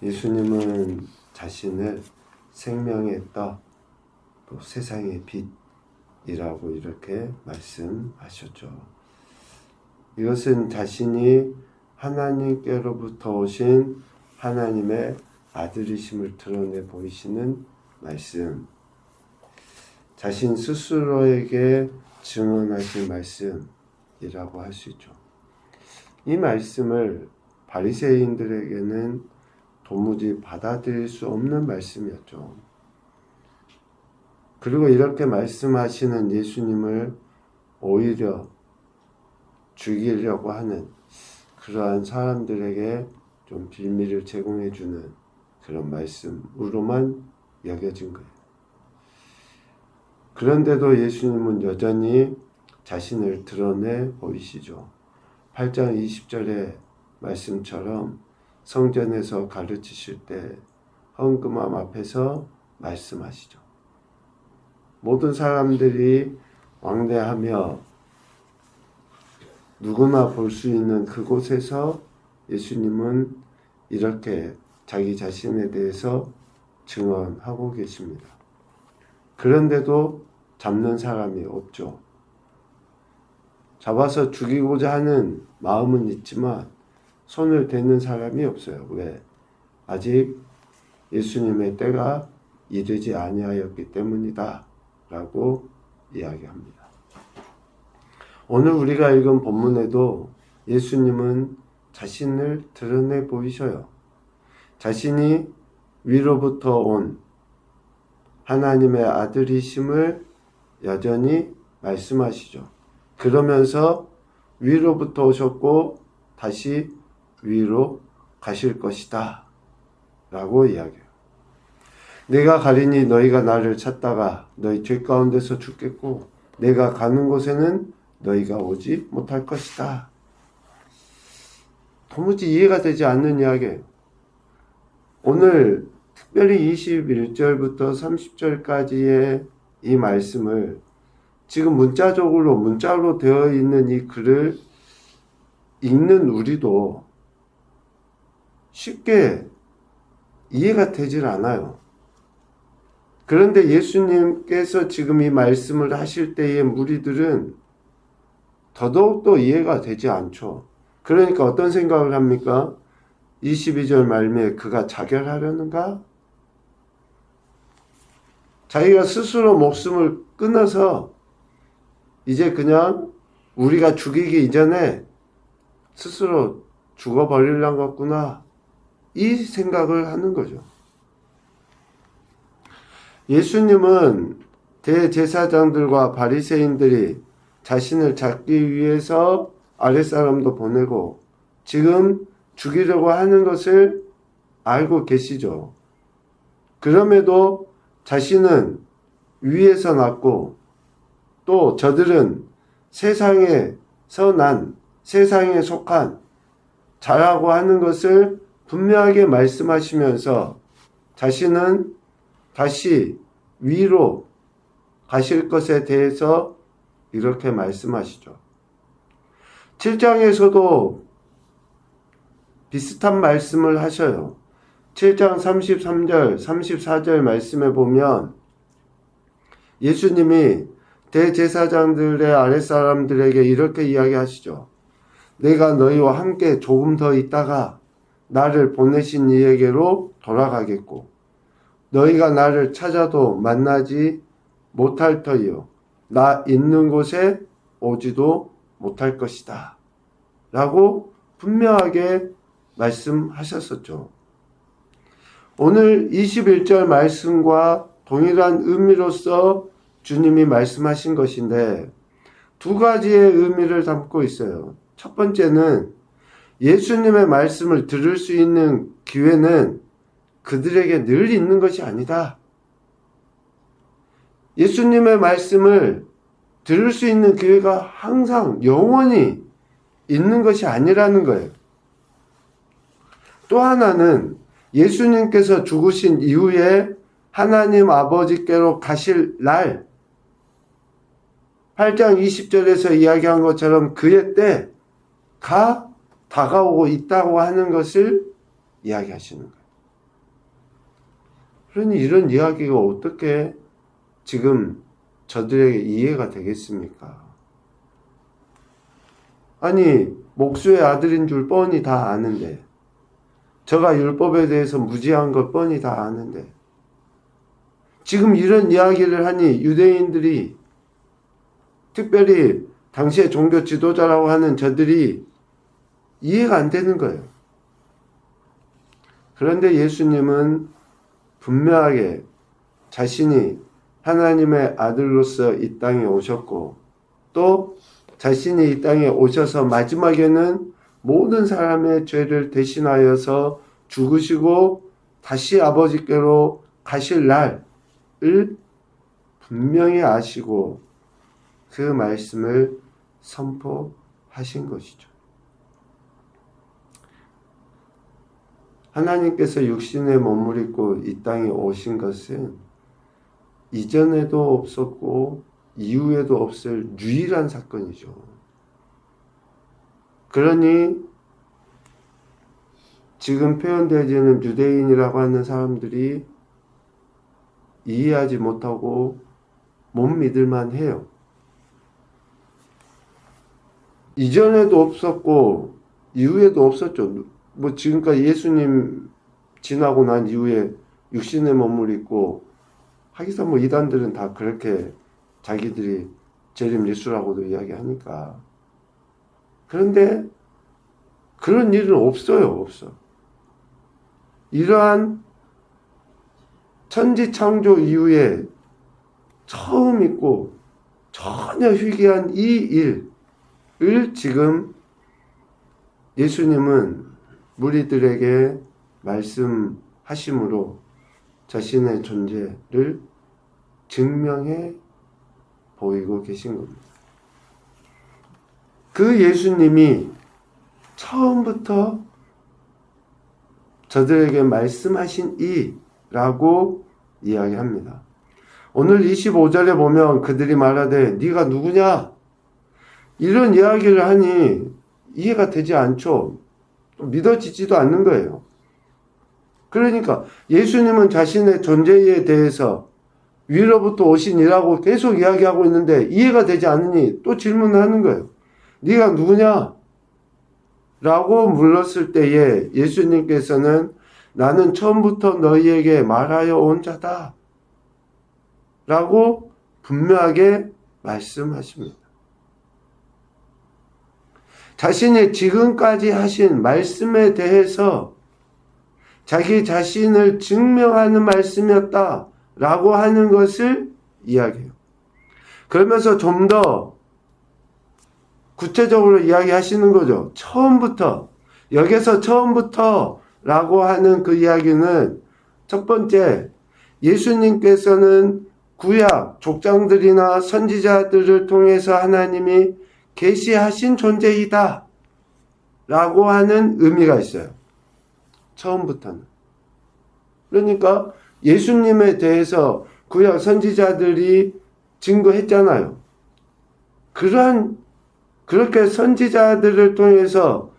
예수님은 자신을 생명의 떡, 또 세상의 빛이라고 이렇게 말씀하셨죠. 이것은 자신이 하나님께로부터 오신 하나님의 아들이심을 드러내 보이시는 말씀, 자신 스스로에게 증언하신 말씀이라고 할 수 있죠. 이 말씀을 바리새인들에게는 도무지 받아들일 수 없는 말씀이었죠. 그리고 이렇게 말씀하시는 예수님을 오히려 죽이려고 하는 그러한 사람들에게 좀 빌미를 제공해주는 그런 말씀으로만 여겨진 거예요. 그런데도 예수님은 여전히 자신을 드러내 보이시죠. 8장 20절의 말씀처럼 성전에서 가르치실 때 헌금함 앞에서 말씀하시죠. 모든 사람들이 왕래하며 누구나 볼 수 있는 그곳에서 예수님은 이렇게 자기 자신에 대해서 증언하고 계십니다. 그런데도 잡는 사람이 없죠. 잡아서 죽이고자 하는 마음은 있지만 손을 대는 사람이 없어요. 왜? 아직 예수님의 때가 이르지 아니하였기 때문이다 라고 이야기합니다. 오늘 우리가 읽은 본문에도 예수님은 자신을 드러내 보이셔요. 자신이 위로부터 온 하나님의 아들이심을 여전히 말씀하시죠. 그러면서 위로부터 오셨고 다시 위로 가실 것이다 라고 이야기해요. 내가 가리니 너희가 나를 찾다가 너희 죄 가운데서 죽겠고 내가 가는 곳에는 너희가 오지 못할 것이다. 도무지 이해가 되지 않는 이야기예요. 오늘 특별히 21절부터 30절까지의 이 말씀을 지금 문자로 되어 있는 이 글을 읽는 우리도 쉽게 이해가 되질 않아요. 그런데 예수님께서 지금 이 말씀을 하실 때의 무리들은 더더욱더 이해가 되지 않죠. 그러니까 어떤 생각을 합니까? 22절 말미에 그가 자결하려는가? 자기가 스스로 목숨을 끊어서 이제 그냥 우리가 죽이기 이전에 스스로 죽어버리려는 것구나. 이 생각을 하는 거죠. 예수님은 대제사장들과 바리새인들이 자신을 잡기 위해서 아랫사람도 보내고 지금 죽이려고 하는 것을 알고 계시죠. 그럼에도 자신은 위에서 났고 또 저들은 세상에서 난 세상에 속한 자라고 하는 것을 분명하게 말씀하시면서 자신은 다시 위로 가실 것에 대해서 이렇게 말씀하시죠. 7장에서도 비슷한 말씀을 하셔요. 7장 33절, 34절 말씀에 보면 예수님이 대제사장들의 아랫사람들에게 이렇게 이야기하시죠. 내가 너희와 함께 조금 더 있다가 나를 보내신 이에게로 돌아가겠고 너희가 나를 찾아도 만나지 못할 터이요 나 있는 곳에 오지도 못할 것이다 라고 분명하게 말씀하셨었죠. 오늘 21절 말씀과 동일한 의미로서 주님이 말씀하신 것인데 두 가지의 의미를 담고 있어요. 첫 번째는 예수님의 말씀을 들을 수 있는 기회는 그들에게 늘 있는 것이 아니다. 예수님의 말씀을 들을 수 있는 기회가 항상 영원히 있는 것이 아니라는 거예요. 또 하나는 예수님께서 죽으신 이후에 하나님 아버지께로 가실 날 8장 20절에서 이야기한 것처럼 그의 때가 다가오고 있다고 하는 것을 이야기하시는 거예요. 그러니 이런 이야기가 어떻게 지금 저들에게 이해가 되겠습니까? 아니, 목수의 아들인 줄 뻔히 다 아는데, 저가 율법에 대해서 무지한 걸 뻔히 다 아는데, 지금 이런 이야기를 하니 유대인들이, 특별히 당시의 종교 지도자라고 하는 저들이 이해가 안 되는 거예요. 그런데 예수님은 분명하게 자신이 하나님의 아들로서 이 땅에 오셨고, 또 자신이 이 땅에 오셔서 마지막에는 모든 사람의 죄를 대신하여서 죽으시고 다시 아버지께로 가실 날을 분명히 아시고 그 말씀을 선포하신 것이죠. 하나님께서 육신의 몸을 입고 이 땅에 오신 것은 이전에도 없었고 이후에도 없을 유일한 사건이죠. 그러니 지금 표현되어지는 유대인이라고 하는 사람들이 이해하지 못하고 못 믿을만 해요. 이전에도 없었고 이후에도 없었죠. 뭐 지금까지 예수님 지나고 난 이후에 육신의 몸을 입고 하기사 이단들은 다 그렇게 자기들이 재림 예수라고도 이야기하니까. 그런데 그런 일은 없어요. 없어. 이러한 천지창조 이후에 처음 있고 전혀 희귀한 이 일을 지금 예수님은 무리들에게 말씀하심으로 자신의 존재를 증명해 보이고 계신 겁니다. 그 예수님이 처음부터 저들에게 말씀하신 이라고 이야기합니다. 오늘 25절에 보면 그들이 말하되 네가 누구냐? 이런 이야기를 하니 이해가 되지 않죠. 믿어지지도 않는 거예요. 그러니까 예수님은 자신의 존재에 대해서 위로부터 오신 이라고 계속 이야기하고 있는데 이해가 되지 않으니 또 질문을 하는 거예요. 네가 누구냐? 라고 물었을 때에 예수님께서는 나는 처음부터 너희에게 말하여 온 자다 라고 분명하게 말씀하십니다. 자신이 지금까지 하신 말씀에 대해서 자기 자신을 증명하는 말씀이었다 라고 하는 것을 이야기해요. 그러면서 좀 더 구체적으로 이야기하시는 거죠. 처음부터, 여기서 처음부터 라고 하는 그 이야기는 첫 번째, 예수님께서는 구약 족장들이나 선지자들을 통해서 하나님이 계시하신 존재이다 라고 하는 의미가 있어요. 처음부터는. 그러니까 예수님에 대해서 구약 선지자들이 증거했잖아요. 그렇게 선지자들을 통해서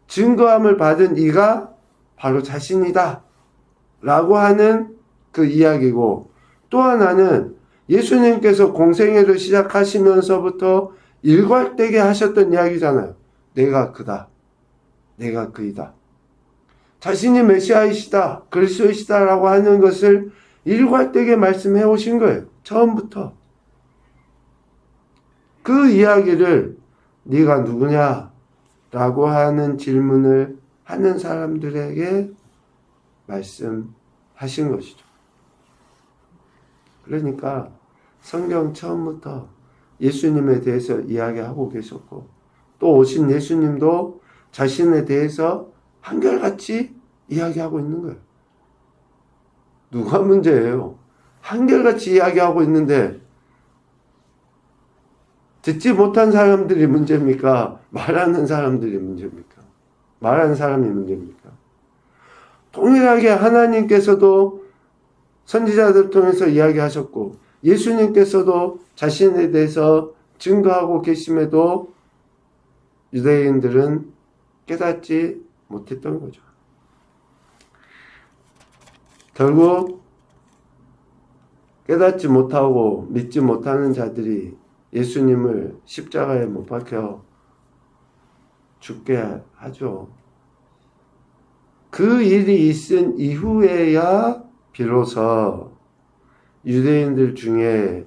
증거함을 받은 이가 바로 자신이다 라고 하는 그 이야기고, 또 하나는 예수님께서 공생애를 시작하시면서부터 일괄되게 하셨던 이야기잖아요. 내가 그다. 내가 그이다. 자신이 메시아이시다. 그리스도이시다 라고 하는 것을 일괄되게 말씀해 오신 거예요. 처음부터. 그 이야기를 네가 누구냐? 라고 하는 질문을 하는 사람들에게 말씀하신 것이죠. 그러니까 성경 처음부터 예수님에 대해서 이야기하고 계셨고, 또 오신 예수님도 자신에 대해서 한결같이 이야기하고 있는 거예요. 누가 문제예요? 한결같이 이야기하고 있는데 듣지 못한 사람들이 문제입니까? 말하는 사람들이 문제입니까? 말하는 사람이 문제입니까? 동일하게 하나님께서도 선지자들 통해서 이야기하셨고 예수님께서도 자신에 대해서 증거하고 계심에도 유대인들은 깨닫지 못했던 거죠. 결국 깨닫지 못하고 믿지 못하는 자들이 예수님을 십자가에 못 박혀 죽게 하죠. 그 일이 있은 이후에야 비로소 유대인들 중에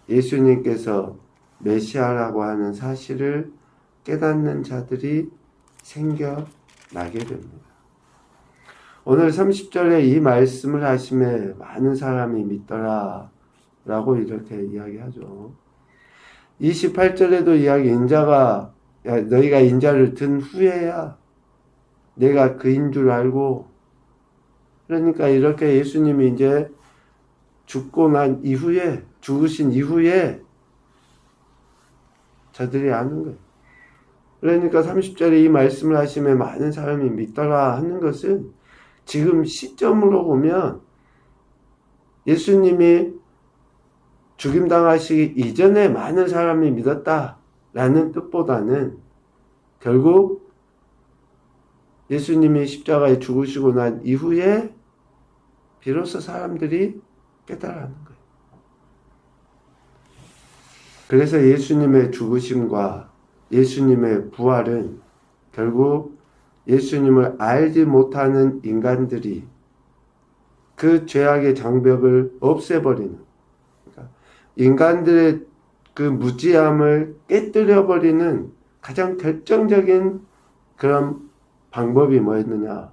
예수님께서 메시아라고 하는 사실을 깨닫는 자들이 생겨나게 됩니다. 오늘 30절에 이 말씀을 하심에 많은 사람이 믿더라 라고 이렇게 이야기하죠. 28절에도 이야기, 너희가 인자를 든 후에야 내가 그인 줄 알고, 그러니까 이렇게 예수님이 이제 죽으신 이후에 저들이 아는 거예요. 그러니까 30절에 이 말씀을 하시며 많은 사람이 믿더라 하는 것은 지금 시점으로 보면 예수님이 죽임당하시기 이전에 많은 사람이 믿었다라는 뜻보다는 결국 예수님이 십자가에 죽으시고 난 이후에 비로소 사람들이 깨달아는 거예요. 그래서 예수님의 죽으심과 예수님의 부활은 결국 예수님을 알지 못하는 인간들이 그 죄악의 장벽을 없애버리는, 그러니까 인간들의 그 무지함을 깨뜨려버리는 가장 결정적인 그런 방법이 뭐였느냐?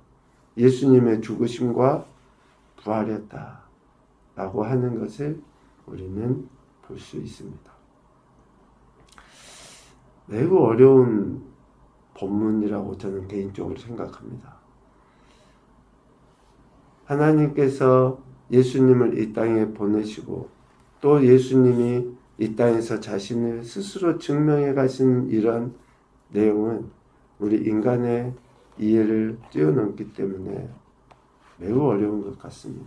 예수님의 죽으심과 부활이었다라고 하는 것을 우리는 볼 수 있습니다. 매우 어려운 본문이라고 저는 개인적으로 생각합니다. 하나님께서 예수님을 이 땅에 보내시고 또 예수님이 이 땅에서 자신을 스스로 증명해 가신 이런 내용은 우리 인간의 이해를 뛰어넘기 때문에 매우 어려운 것 같습니다.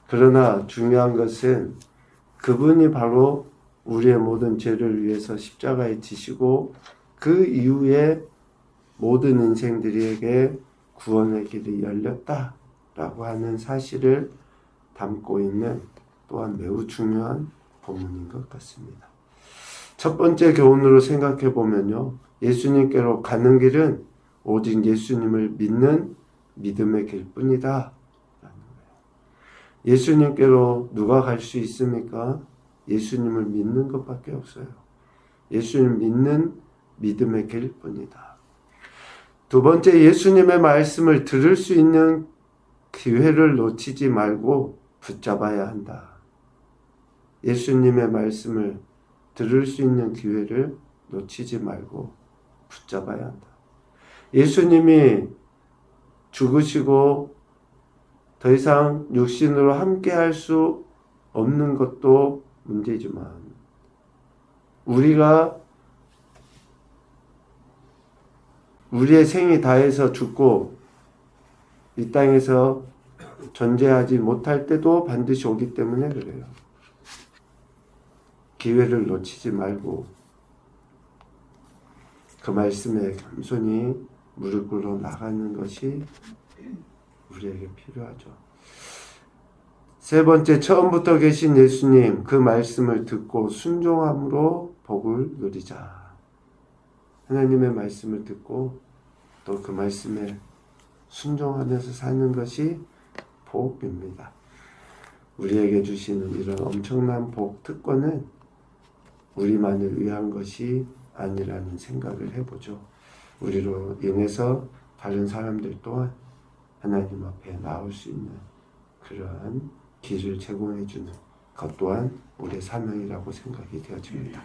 그러나 중요한 것은 그분이 바로 우리의 모든 죄를 위해서 십자가에 지시고 그 이후에 모든 인생들에게 구원의 길이 열렸다라고 하는 사실을 담고 있는 또한 매우 중요한 본문인 것 같습니다. 첫 번째 교훈으로 생각해 보면요, 예수님께로 가는 길은 오직 예수님을 믿는 믿음의 길뿐이다 라는 거예요. 예수님께로 누가 갈 수 있습니까? 예수님을 믿는 것밖에 없어요. 예수님을 믿는 믿음의 길뿐이다. 두 번째, 예수님의 말씀을 들을 수 있는 기회를 놓치지 말고 붙잡아야 한다. 예수님의 말씀을 들을 수 있는 기회를 놓치지 말고 붙잡아야 한다. 예수님이 죽으시고 더 이상 육신으로 함께 할 수 없는 것도 문제지만 우리가 우리의 생이 다해서 죽고 이 땅에서 존재하지 못할 때도 반드시 오기 때문에 그래요. 기회를 놓치지 말고 그 말씀에 겸손히 무릎 꿇어 나가는 것이 우리에게 필요하죠. 세 번째, 처음부터 계신 예수님 그 말씀을 듣고 순종함으로 복을 누리자. 하나님의 말씀을 듣고 또 그 말씀에 순종하면서 사는 것이 복입니다. 우리에게 주시는 이런 엄청난 복 특권은 우리만을 위한 것이 아니라는 생각을 해보죠. 우리로 인해서 다른 사람들 또한 하나님 앞에 나올 수 있는 그러한 길을 제공해 주는 것 또한 우리의 사명이라고 생각이 되어집니다.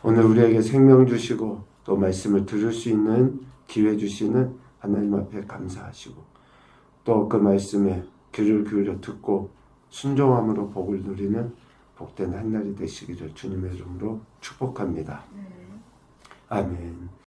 오늘 우리에게 생명 주시고 또 말씀을 들을 수 있는 기회 주시는 하나님 앞에 감사하시고 또 그 말씀에 귀를 기울여 듣고 순종함으로 복을 누리는 복된 한 날이 되시기를 주님의 이름으로 축복합니다. 아멘.